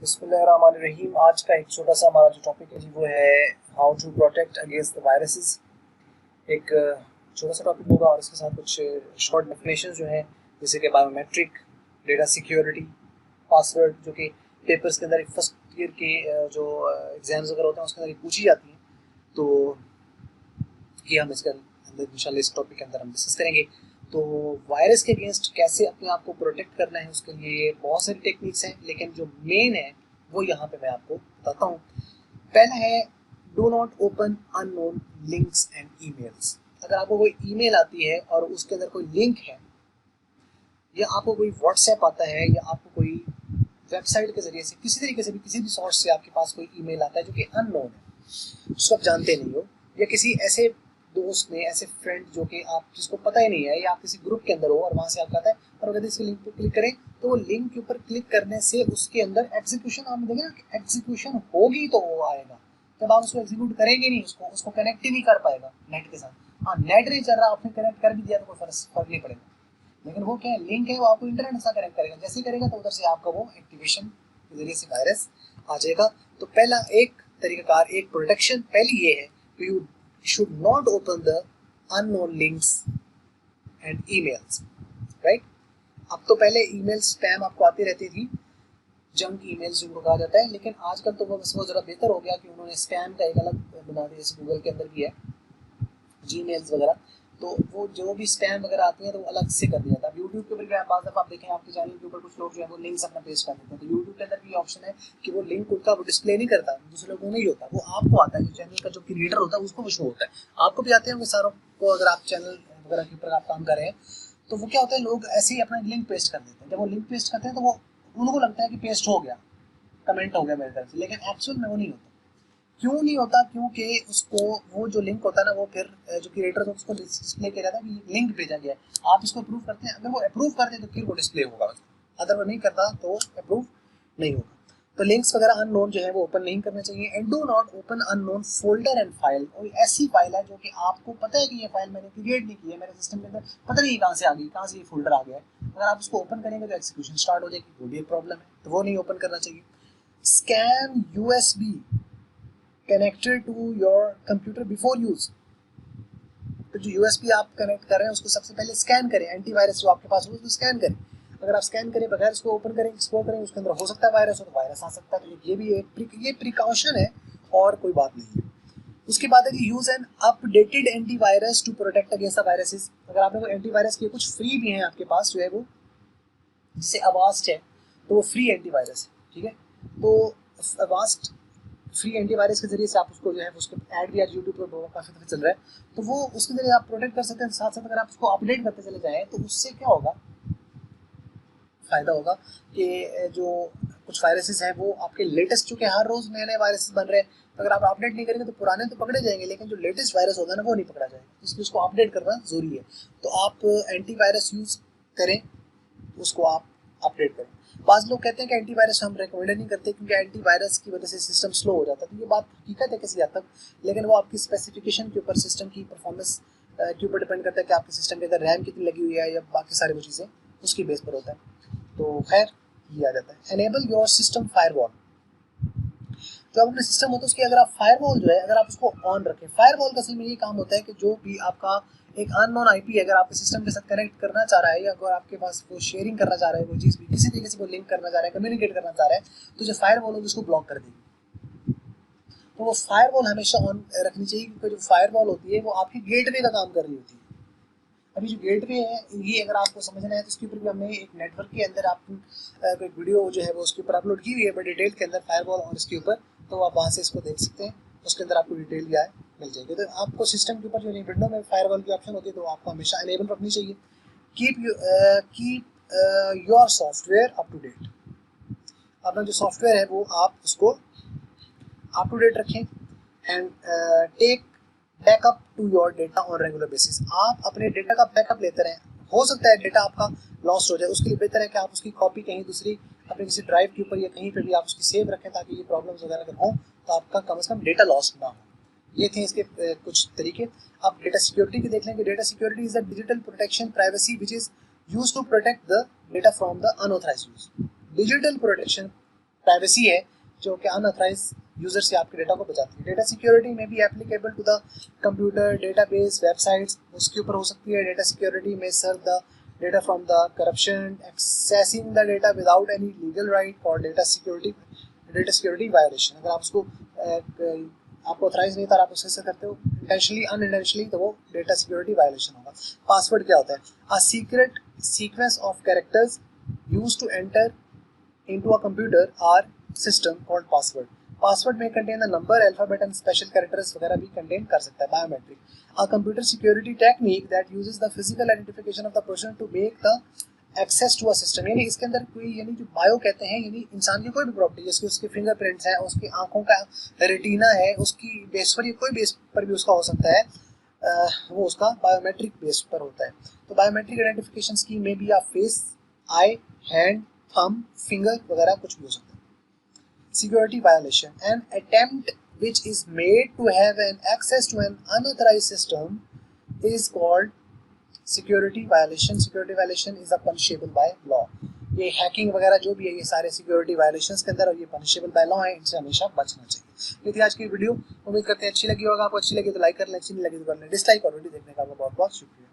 बिस्मिल्लाहिर्रहमानिर्रहीम। आज का एक छोटा सा हमारा जो टॉपिक है जी वो है how to protect against the viruses. एक छोटा सा टॉपिक होगा और इसके साथ कुछ शॉर्ट डेफिनेशन जो है जैसे कि बायोमेट्रिक, डेटा सिक्योरिटी, पासवर्ड, जो कि पेपर्स के अंदर फर्स्ट ईयर के जो एग्जाम्स वगैरह होते हैं उसके अंदर पूछी जाती हैं। तो ये हम इसके अंदर इंशाल्लाह इस टॉपिक के अंदर हम डिस्कस करेंगे। तो वायरस के अगेंस्ट कैसे अपने आप को प्रोटेक्ट करना है उसके लिए बहुत सारी टेक्निक्स हैं, लेकिन जो मेन है वो यहाँ पे मैं आपको बताता हूँ। पहला है do not open unknown links and emails. अगर आपको कोई ईमेल आती है और उसके अंदर कोई लिंक है, या आपको कोई व्हाट्सएप आता है, या आपको कोई वेबसाइट के जरिए से किसी तरीके से भी किसी भी सोर्स से आपके पास कोई ईमेल आता है जो कि अननोन है, जिसको आप जानते नहीं हो, या किसी ऐसे दोस्त ने, ऐसे फ्रेंड जो कि आप जिसको पता ही नहीं है, या आप किसी ग्रुप के अंदर हो और वहां से आपका आता है और अगर इसके लिंक पर क्लिक करें तो वो लिंक के ऊपर क्लिक करने से उसके अंदर एग्जीक्यूशन, आप देखें ना कि एग्जीक्यूशन होगी तो वो आएगा। जब आप उसको एग्जीक्यूट करेंगे नहीं, उसको उसको कनेक्ट ही नहीं कर पाएगा नेट के साथ। हाँ, नेट नहीं चल रहा, आपने कनेक्ट कर भी दिया तो कोई फर्क नहीं पड़ेगा, लेकिन वो क्या है, लिंक है, वो आपको इंटरनेट से कनेक्ट करेगा। जैसे ही करेगा तो उधर से आपका वो एक्टिवेशन के जरिए से वायरस आ जाएगा। तो पहला एक तरीकाकार, एक प्रोटेक्शन पहली ये है कि you should not open the unknown links and emails, right. अब तो पहले ईमेल स्पैम आपको आती रहती थी, जंक ईमेल्स जिनको कहा जाता है, लेकिन आजकल तो वो बस वो जरा बेहतर हो गया कि उन्होंने स्पैम का एक अलग बना दिया, जैसे गूगल के अंदर भी है, जीमेल्स वगैरह। तो वो जो भी स्पैम वगैरह आती है तो वो अलग से कर दिया था। यूट्यूब के ऊपर भी आप बात दफा आप देखें, आपके चैनल के ऊपर कुछ लोग जो है वो लिंक्स अपना पेस्ट कर देते हैं, तो यूट्यूब के अंदर भी ऑप्शन है कि वो लिंक उनका वो डिस्प्ले नहीं करता, दूसरे लोगों को नहीं होता, वो आपको आता है, जो चैनल का जो क्रिएटर होता है उसको शो होता है। आपको भी आते होंगे सारों को, अगर आप चैनल वगैरह के ऊपर आप काम कर रहे हैं। तो वो क्या होता है, लोग ऐसे ही अपना लिंक पेस्ट कर देते हैं। जब वो लिंक पेस्ट करते हैं तो वो उनको लगता है कि पेस्ट हो गया, कमेंट हो गया मेरे तरफ से, लेकिन एक्चुअल में वो नहीं होता। क्यों नहीं होता? क्योंकि उसको वो जो लिंक होता है ना, वो फिर जो क्रिएटर होता है उसको डिस्प्ले किया जाता है कि लिंक भेजा गया है, आप इसको अप्रूव करते हैं। अगर वो अप्रूव करते हैं तो फिर वो डिस्प्ले होगा, अगर वो नहीं करता तो अप्रूव नहीं होगा। तो लिंक्स वगैरह अननोन जो है वो ओपन नहीं करने चाहिए। And do not open unknown folder and file. कोई ऐसी फाइल है जो कि आपको पता है कि ये फाइल मैंने क्रिएट नहीं की है, मेरे सिस्टम के अंदर पता नहीं कहाँ से आ गई, कहाँ से ये फोल्डर आ गया है, अगर आप उसको ओपन करेंगे तो एक्सिक्यूशन स्टार्ट हो जाएगी, वो भी एक प्रॉब्लम है, तो वो नहीं ओपन करना चाहिए। Scan USB connected to your computer before use. तो जो यूएसबी आप कनेक्ट कर रहे हैं उसको सबसे पहले स्कैन करें, एंटीवायरस जो आपके पास हो उसको स्कैन करें। अगर आप स्कैन करें बगैर उसको ओपन करें, एक्सप्लोर करें, उसके अंदर हो सकता है वायरस हो, तो वायरस आ सकता है। तो ये भी ये प्रिकॉशन है और कोई बात नहीं है। उसके बाद है कि use an updated antivirus to protect against the viruses. अगर आपने कोई एंटीवायरस किए, कुछ फ्री भी हैं आपके पास जो है वो, जिससे अवास्ट है, तो वो फ्री एंटीवायरस है, ठीक है। तो अवास्ट फ्री एंटीवायरस के जरिए से आप उसको जो है उसको ऐड भी आज यूट्यूब पर काफ़ी दफा चल रहा है, तो वो उसके जरिए आप प्रोटेक्ट कर सकते हैं। साथ साथ अगर आप उसको अपडेट करते चले जाएं तो उससे क्या होगा, फायदा होगा कि जो कुछ वायरसेस हैं वो आपके लेटेस्ट, चूंकि हर रोज नए नए वायरसेस बन रहे हैं, तो अगर आप अपडेट नहीं करेंगे तो पुराने तो पकड़े जाएंगे, लेकिन जो लेटेस्ट वायरस होगा ना वो नहीं पकड़ा जाएगा, इसलिए उसको अपडेट करना जरूरी है। तो आप एंटीवायरस यूज करें, उसको आप अपडेट करें। बाज़ लोग कहते हैं कि एंटीवायरस हम रेकमेंड नहीं करते क्योंकि एंटीवायरस की वजह से सिस्टम स्लो हो जाता है, तो ये बात हकीकत है किसी हद तक, लेकिन वो आपकी स्पेसिफिकेशन के ऊपर, सिस्टम की परफॉर्मेंस के ऊपर डिपेंड करता है कि आपके सिस्टम के अंदर रैम कितनी लगी हुई है या बाकी सारी वो चीज़ें उसकी बेस पर होता है। तो खैर ये आ जाता है। Enable your system firewall. जो अपने सिस्टम होता है उसकी अगर आप फायरवॉल जो है अगर आप उसको ऑन रखें, फायरवॉल का असल में ये काम होता है कि जो भी आपका एक अननोन आईपी अगर आपके सिस्टम के साथ कनेक्ट करना चाह रहा है, या अगर आपके पास वो शेयरिंग करना चाह रहा है, कोई चीज़ भी किसी तरीके से वो लिंक करना चाह रहा है, कम्युनिकेट करना चाह रहा है, तो जो फायरवॉल होगी उसको ब्लॉक कर देगी। तो वो फायरवॉल हमेशा ऑन रखनी चाहिए, क्योंकि जो फायरवॉल होती है वो आपकी गेटवे का काम कर रही होती है। अभी जो गेटवे है ये अगर आपको समझना है तो इसके ऊपर भी हमने एक नेटवर्क के अंदर आप कोई वीडियो जो है वो उसके ऊपर अपलोड की हुई है बड़ी डिटेल के अंदर, फायरवॉल और इसके ऊपर, तो आप वहाँ से इसको देख सकते हैं, उसके अंदर आपको डिटेल भी आए मिल जाएगी। तो आपको सिस्टम के ऊपर जो विंडो में फायरवॉल की ऑप्शन होती है तो आपको हमेशा अनेबल रखनी चाहिए। Keep your software up to date. अपना जो सॉफ्टवेयर है वो आप उसको अप टू डेट रखें। And take backup to your data on regular basis. आप अपने डेटा का बैकअप लेते रहें। हो सकता है डेटा आपका लॉस्ट हो जाए, उसके लिए बेहतर है कि आप उसकी कॉपी कहीं दूसरी अपने किसी ड्राइव के ऊपर या कहीं पर भी आप उसकी सेव रखें, ताकि ये प्रॉब्लम्स वगैरह अगर हों तो आपका कम से कम डेटा लॉस्ट ना हो। ये थे इसके कुछ तरीके। आप डेटा सिक्योरिटी के देख लें कि data security is the digital protection privacy which is use to protect the data from the unauthorised use. Digital protection privacy है जो कि अनऑथराइज यूजर से आपके डेटा को बचाती है। डेटा सिक्योरिटी में भी applicable to the computer, database, websites, उसके ऊपर हो सकती है। डेटा सिक्योरिटी में serve the data from the corruption, accessing the data without any legal right और डेटा सिक्योरिटी वायोलेशन। अगर आप उसको आपको ऑथराइज नहीं था, आप उससे करते हो इंटेंशनली अनइंटेंशनली, तो वो डेटा सिक्योरिटी वायोलेशन होगा। पासवर्ड क्या होता है? A secret sequence of characters used to enter into a computer or system called password. Password may contain the number, alphabet and special characters वगैरह भी contain कर सकता है। Biometric, a computer security technique that uses the physical identification of the person to make the access to a system। यानी इसके अंदर कोई, यानी जो बायो कहते हैं, यानी इंसान की कोई भी प्रॉपर्टी, जैसे उसके फिंगरप्रिंट्स हैं, उसकी आंखों का रेटिना है, उसकी बेस पर, कोई बेस पर भी उसका हो सकता है, वो उसका बायोमेट्रिक बेस पर होता है। तो बायोमेट्रिक आइडेंटिफिकेशन स्कीम में भी आप फेस, आई, हैंड, थंब, फिंगर वगैरह कुछ भी हो सकता है। Security violation, an attempt which is made to have an access to an unauthorized system is called security violation. Security violation is a punishable by law। ये हैकिंग वगैरह जो भी है, ये सारे सिक्योरिटी वायलेशंस के अंदर, और ये पनिशेबल बाय लॉ है, इनसे हमेशा बचना चाहिए। ये थी आज की वीडियो। उम्मीद करते हैं अच्छी लगी होगा। आपको अच्छी लगी तो लाइक कर लें, अच्छी नहीं लगी तो कर लें डिसलाइक, और वीडियो देखने का बहुत बहुत शुक्रिया।